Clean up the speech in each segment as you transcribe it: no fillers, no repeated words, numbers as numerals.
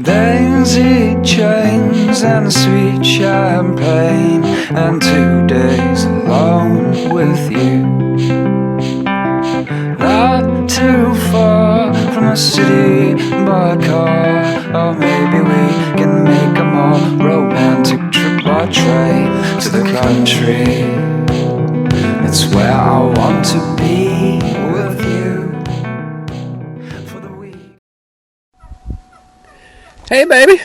Daisy chains and sweet champagne, and 2 days alone with you. Not too far from the city by car, or maybe we can make a more romantic trip by train to the country. It's where I want to be with you for the week. Hey, baby.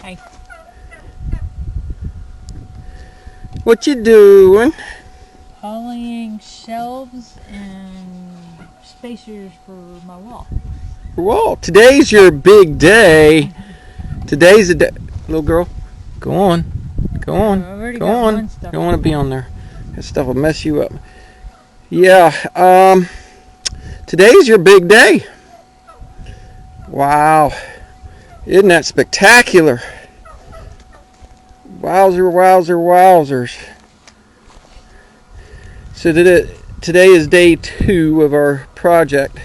Hey. What you doing? Hauling shelves and spacers for my wall. Well, today's your big day. Today's the day. Little girl, go on. Go on. I've already Go got on. one stuff. Don't want to be on there. That stuff will mess you up. Yeah, today's your big day. Wow. Isn't that spectacular? Wowzer, wowzer, wowzers. So today is day 2 of our project.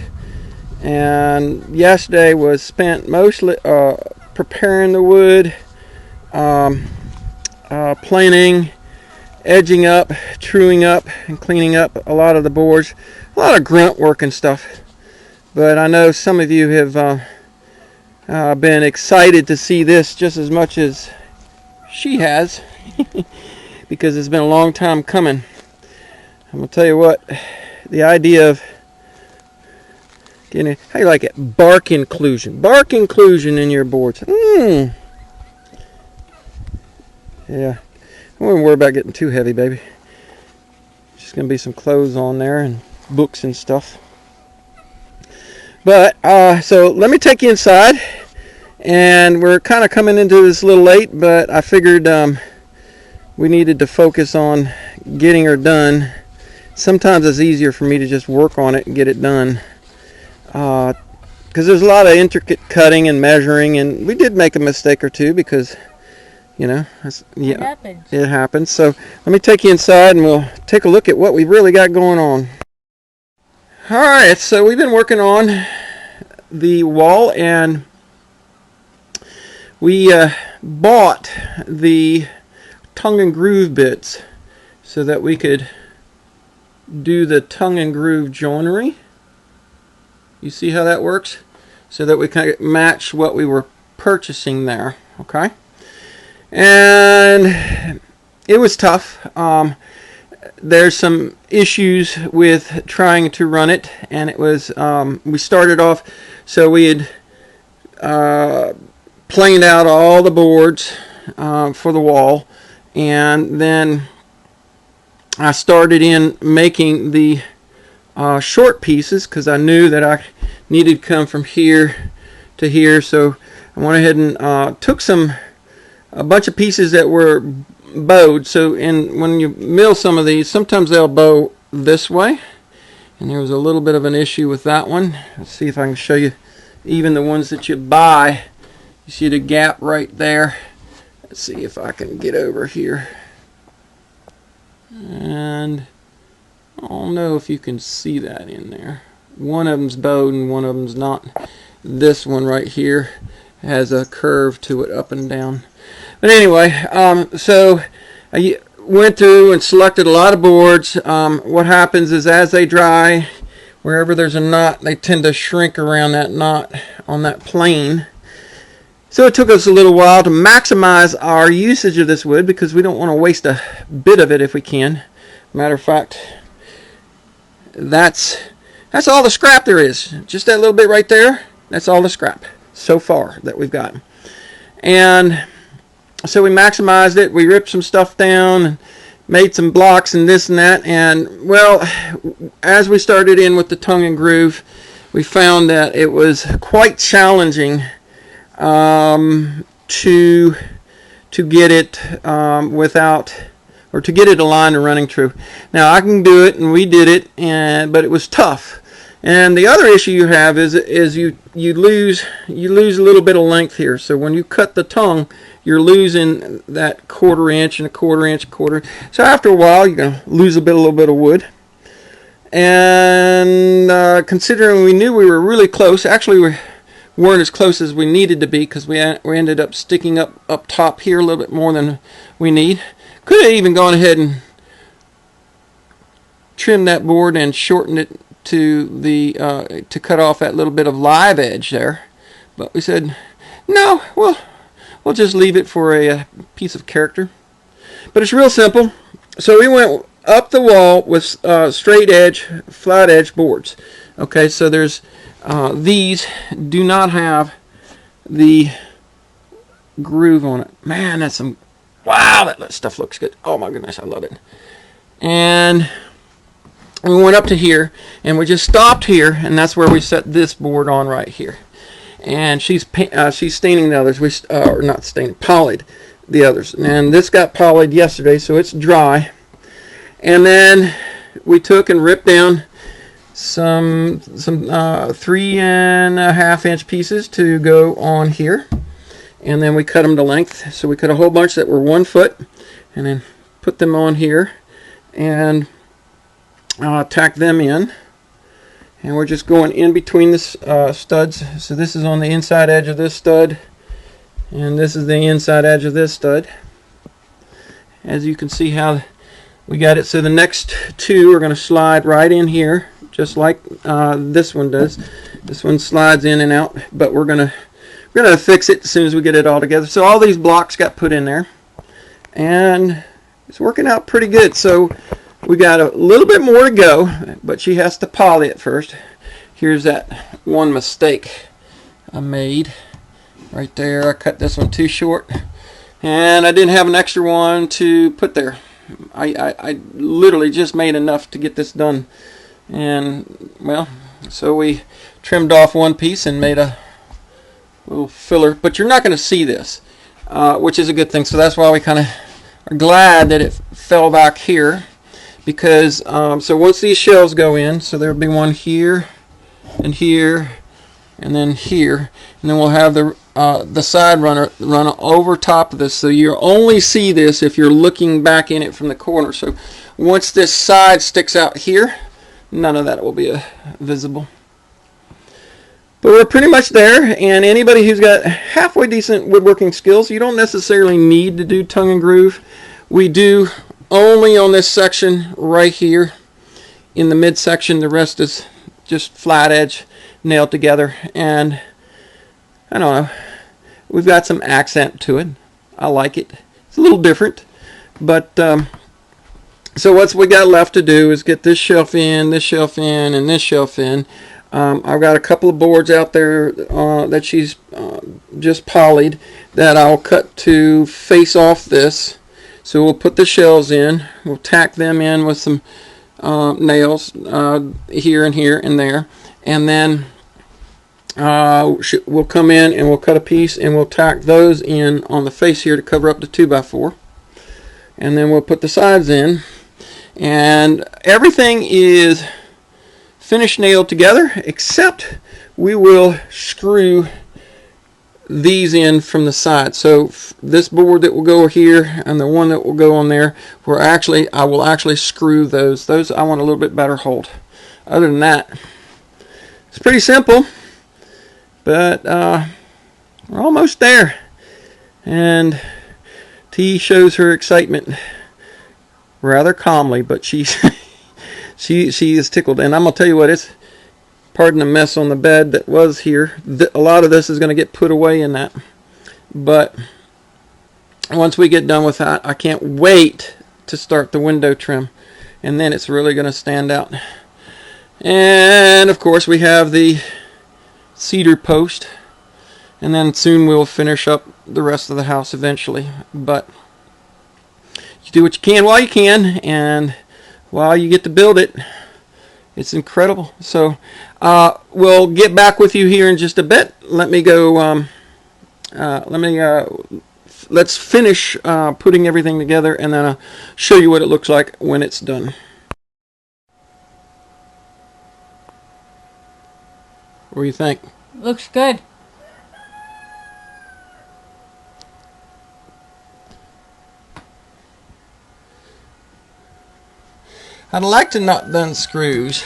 And yesterday was spent mostly preparing the wood, planing, edging up, truing up, and cleaning up a lot of the boards. A lot of grunt work and stuff. But I know some of you have been excited to see this just as much as she has, because it's been a long time coming. I'm going to tell you what, the idea of getting, how you like it, bark inclusion in your boards. Yeah, I wouldn't worry about getting too heavy, baby. Just going to be some clothes on there and books and stuff. But, so let me take you inside. And we're kind of coming into this a little late, but I figured we needed to focus on getting her done. Sometimes it's easier for me to just work on it and get it done. Because there's a lot of intricate cutting and measuring, and we did make a mistake or two because, you know, It happens. It happens. So let me take you inside and we'll take a look at what we've really got going on. Alright, so we've been working on the wall, and we bought the tongue and groove bits so that we could do the tongue and groove joinery. You see how that works? So that we kind of match what we were purchasing there. Okay? And it was tough. There's some issues with trying to run it, and it was, we started off, so we had planed out all the boards for the wall, and then I started in making the short pieces because I knew that I needed to come from here to here. So I went ahead and took a bunch of pieces that were bowed. So when you mill some of these, sometimes they'll bow this way, and there was a little bit of an issue with that one. Let's see if I can show you even the ones that you buy. You see the gap right there. Let's see if I can get over here. And I don't know if you can see that in there. One of them's bowed and one of them's not. This one right here has a curve to it up and down. But anyway, so I went through and selected a lot of boards. What happens is as they dry, wherever there's a knot, they tend to shrink around that knot on that plane. So it took us a little while to maximize our usage of this wood because we don't want to waste a bit of it if we can. Matter of fact, that's all the scrap there is. Just that little bit right there, that's all the scrap so far that we've got. And so we maximized it. We ripped some stuff down and made some blocks and this and that. And well, as we started in with the tongue and groove, we found that it was quite challenging to get it to get it aligned and running true. Now I can do it, and we did it, but it was tough. And the other issue you have is you lose a little bit of length here. So when you cut the tongue, you're losing that 1/4 inch and a 1/4 inch, So after a while, you're gonna lose a little bit of wood. And considering we knew we were really close, actually weren't as close as we needed to be because we ended up sticking up top here a little bit more than we need. Could have even gone ahead and trimmed that board and shortened it to the to cut off that little bit of live edge there, but we said no, we'll just leave it for a piece of character. But it's real simple. So we went up the wall with straight edge, flat edge boards. Okay, so there's these do not have the groove on it. Man, that's some, wow, that stuff looks good. Oh my goodness, I love it. And we went up to here, and we just stopped here, and that's where we set this board on right here. And she's staining the others. Or not staining, polyed the others. And this got polyed yesterday, so it's dry. And then we took and ripped down some 3.5 inch pieces to go on here, and then we cut them to length. So we cut a whole bunch that were 1 foot, and then put them on here, and tack them in. And we're just going in between the studs. So this is on the inside edge of this stud, and this is the inside edge of this stud. As you can see how we got it. So the next two are going to slide right in here, just like this one does. This one slides in and out, but we're gonna fix it as soon as we get it all together. So all these blocks got put in there, and it's working out pretty good. So we got a little bit more to go, but she has to poly it first. Here's that one mistake I made right there. I cut this one too short, and I didn't have an extra one to put there. I literally just made enough to get this done, and well, so we trimmed off one piece and made a little filler, but you're not going to see this, which is a good thing. So that's why we kind of are glad that it fell back here, because so once these shells go in, so there'll be one here and here and then here, and then we'll have the side runner run over top of this, so you only see this if you're looking back in it from the corner. So once this side sticks out here, none of that will be visible. But we're pretty much there, and anybody who's got halfway decent woodworking skills, you don't necessarily need to do tongue and groove. We do only on this section right here in the midsection. The rest is just flat edge nailed together, and I don't know, we've got some accent to it. I like it. It's a little different, but so what's we got left to do is get this shelf in, and this shelf in. I've got a couple of boards out there that she's just polyed that I'll cut to face off this. So we'll put the shells in, we'll tack them in with some nails here and here and there, and then we'll come in and we'll cut a piece and we'll tack those in on the face here to cover up the 2x4, and then we'll put the sides in, and everything is finished nailed together, except we will screw these in from the side. So this board that will go here and the one that will go on there, I will actually screw those. Those I want a little bit better hold. Other than that, it's pretty simple, but we're almost there. And T shows her excitement rather calmly, but she is tickled. And I'm gonna tell you what, it's, pardon the mess on the bed that was here. A lot of this is going to get put away in that. But once we get done with that, I can't wait to start the window trim. And then it's really going to stand out. And of course we have the cedar post. And then soon we'll finish up the rest of the house eventually. But you do what you can while you can. And while you get to build it, it's incredible. So we'll get back with you here in just a bit. Let me go. Let's finish putting everything together, and then I'll show you what it looks like when it's done. What do you think? Looks good. I'd like to not done screws,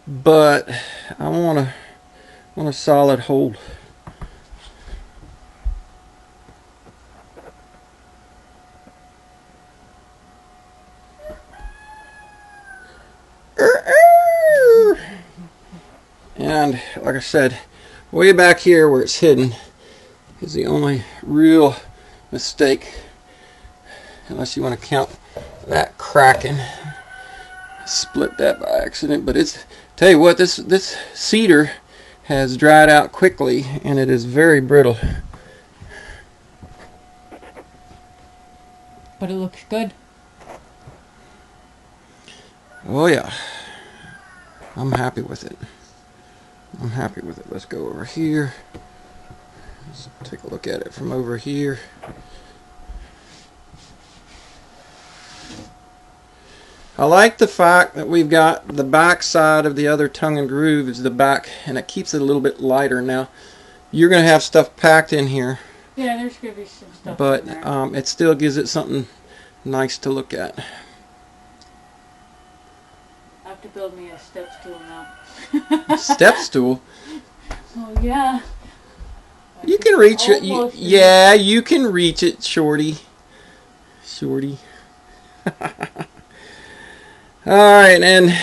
but I want to want a solid hold. And like I said, way back here where it's hidden is the only real mistake, unless you want to count that cracking. Split that by accident, but it's, tell you what, this cedar has dried out quickly and it is very brittle. But it looks good. Oh yeah, I'm happy with it. I'm happy with it. Let's go over here. Let's take a look at it from over here. I like the fact that we've got the back side of the other tongue and groove is the back, and it keeps it a little bit lighter. Now, you're going to have stuff packed in here. Yeah, there's going to be some stuff but in there. It still gives it something nice to look at. I have to build me a step stool now. Step stool? Oh, yeah. You can reach it. Yeah, you can reach it, Shorty. Shorty. Alright, and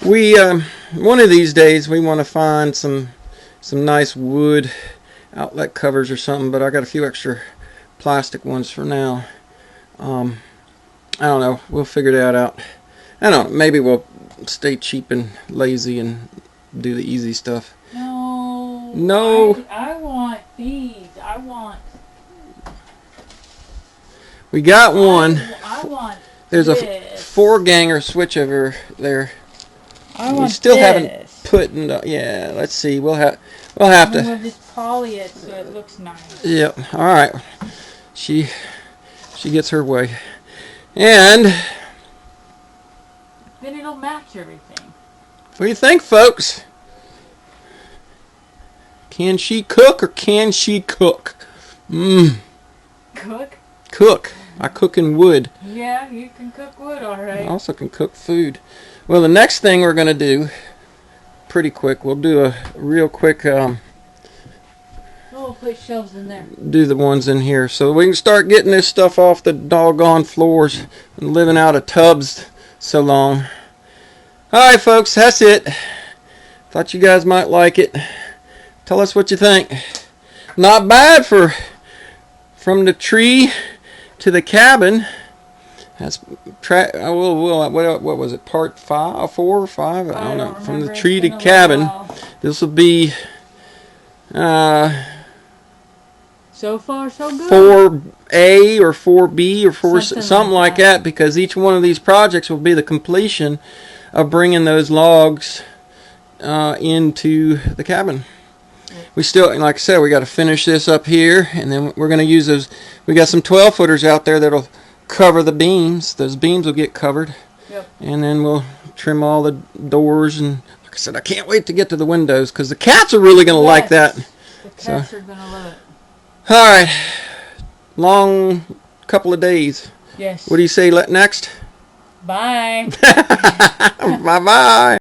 we, one of these days we want to find some nice wood outlet covers or something, but I got a few extra plastic ones for now. I don't know, we'll figure that out. I don't know, maybe we'll stay cheap and lazy and do the easy stuff. No. No. I want these. I want. We got one. I want. There's this. a 4-ganger switch over there. I want we still this. haven't put in. Yeah, let's see. We'll have to. We'll just poly it so it looks nice. Yep. All right. She gets her way, and then it'll match everything. what do you think, folks? Can she cook or can she cook? Cook? Cook. I cook in wood. Yeah, you can cook wood, all right. I also can cook food. Well, the next thing we're going to do, pretty quick, we'll do a real quick, We'll put shelves in there. do the ones in here so we can start getting this stuff off the doggone floors and living out of tubs so long. Alright, folks, that's it. Thought you guys might like it. Tell us what you think. Not bad for from the tree to the cabin. That's what was it? Part 5, 4 or 5? I don't know. From the tree to cabin. This will be so far so good. 4A or 4B or 4 something like that, because each one of these projects will be the completion of bringing those logs into the cabin. We still, like I said, we got to finish this up here, and then we're going to use those. We got some 12-footers out there that'll cover the beams. Those beams will get covered. Yep. And then we'll trim all the doors, and like I said, I can't wait to get to the windows because the cats are really going to like that. The cats are going to love it. All right. Long couple of days. Yes. What do you say next? Bye. Bye-bye.